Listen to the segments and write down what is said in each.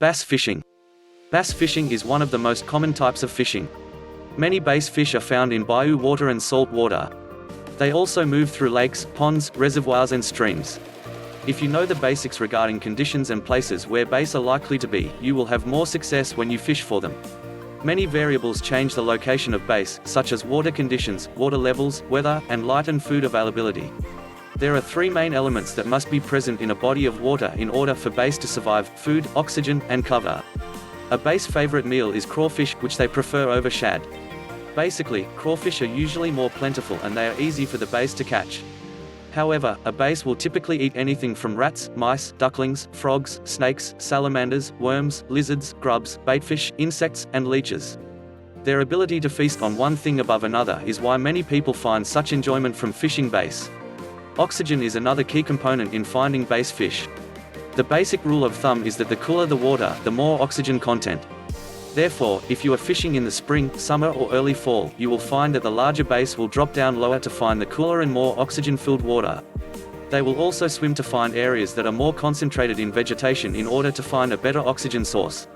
Bass fishing. Bass fishing is one of the most common types of fishing. Many bass fish are found in bayou water and salt water. They also move through lakes, ponds, reservoirs and streams. If you know the basics regarding conditions and places where bass are likely to be, you will have more success when you fish for them. Many variables change the location of bass, such as water conditions, water levels, weather, and light and food availability. There are three main elements that must be present in a body of water in order for bass to survive: food, oxygen, and cover. A bass favorite meal is crawfish, which they prefer over shad. Basically, crawfish are usually more plentiful and they are easy for the bass to catch. However, a bass will typically eat anything from rats, mice, ducklings, frogs, snakes, salamanders, worms, lizards, grubs, baitfish, insects, and leeches. Their ability to feast on one thing above another is why many people find such enjoyment from fishing bass. Oxygen is another key component in finding bass fish. The basic rule of thumb is that the cooler the water, the more oxygen content. Therefore, if you are fishing in the spring, summer or early fall, you will find that the larger bass will drop down lower to find the cooler and more oxygen-filled water. They will also swim to find areas that are more concentrated in vegetation in order to find a better oxygen source.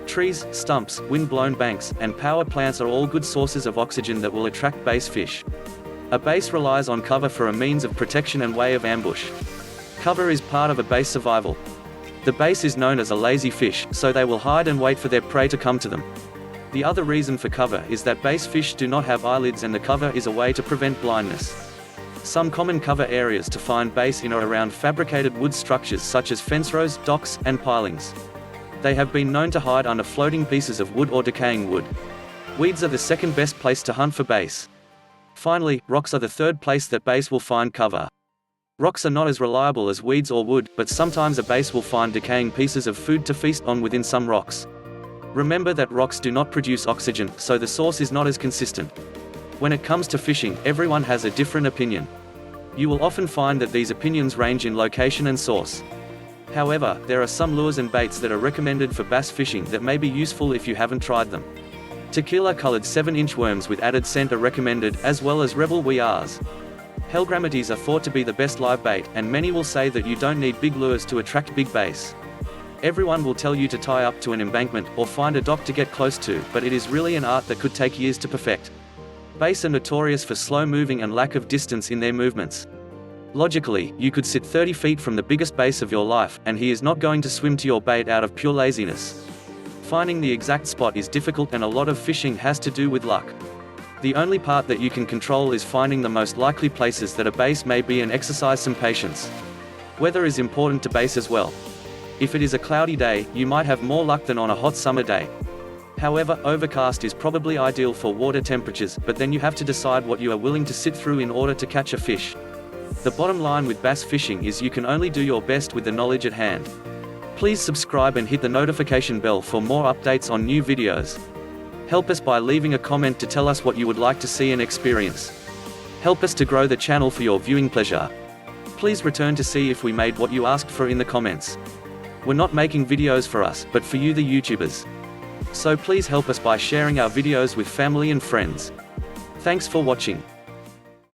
Trees, stumps, wind-blown banks, and power plants are all good sources of oxygen that will attract bass fish. A bass relies on cover for a means of protection and way of ambush. Cover is part of a bass survival. The bass is known as a lazy fish, so they will hide and wait for their prey to come to them. The other reason for cover is that bass fish do not have eyelids, and the cover is a way to prevent blindness. Some common cover areas to find bass in are around fabricated wood structures such as fence rows, docks, and pilings. They have been known to hide under floating pieces of wood or decaying wood. Weeds are the second best place to hunt for bass. Finally, rocks are the third place that bass will find cover. Rocks are not as reliable as weeds or wood, but sometimes a bass will find decaying pieces of food to feast on within some rocks. Remember that rocks do not produce oxygen, so the source is not as consistent. When it comes to fishing, everyone has a different opinion. You will often find that these opinions range in location and source. However, there are some lures and baits that are recommended for bass fishing that may be useful if you haven't tried them. Tequila-colored 7-inch worms with added scent are recommended, as well as rebel wears. Hellgrammites are thought to be the best live bait, and many will say that you don't need big lures to attract big bass. Everyone will tell you to tie up to an embankment, or find a dock to get close to, but it is really an art that could take years to perfect. Bass are notorious for slow moving and lack of distance in their movements. Logically, you could sit 30 feet from the biggest bass of your life, and he is not going to swim to your bait out of pure laziness. Finding the exact spot is difficult, and a lot of fishing has to do with luck. The only part that you can control is finding the most likely places that a bass may be, and exercise some patience. Weather is important to bass as well. If it is a cloudy day, you might have more luck than on a hot summer day. However, overcast is probably ideal for water temperatures, but then you have to decide what you are willing to sit through in order to catch a fish. The bottom line with bass fishing is you can only do your best with the knowledge at hand. Please subscribe and hit the notification bell for more updates on new videos. Help us by leaving a comment to tell us what you would like to see and experience. Help us to grow the channel for your viewing pleasure. Please return to see if we made what you asked for in the comments. We're not making videos for us, but for you, the YouTubers. So please help us by sharing our videos with family and friends. Thanks for watching.